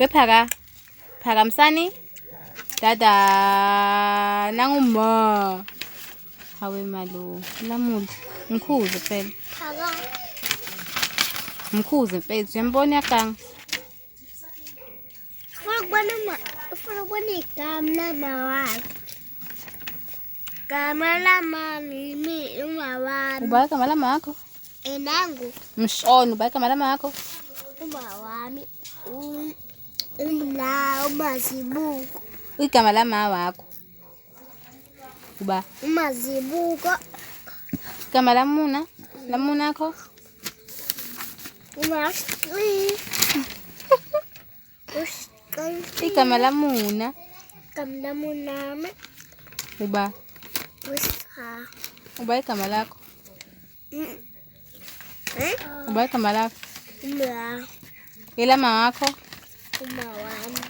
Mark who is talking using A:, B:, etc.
A: Phaka. Phakamsani. Dada. Nanguma. Hawe malo. Lamula. Mkhuze phela.
B: Phaka.
A: Mkhuze mfethu. Yambona yakanga.
B: Ufuna ukubona igama lamawami. Gama lamami umawami.
A: Ubaya igama lamakho?
B: Nangu.
A: Mshona ubaya igama lamakho?
B: Umawami. Umazibuko.
A: Igama lama wakho. Uba.
B: Umazibuko.
A: Igama lamuna? Lamunakho?
B: Umashqi.
A: Igama lamuna?
B: Igama lamunami.
A: Uba. Uba igama lakho? Uba igama lakho?
B: Umawami.
A: Elama wakho?
B: Umawami.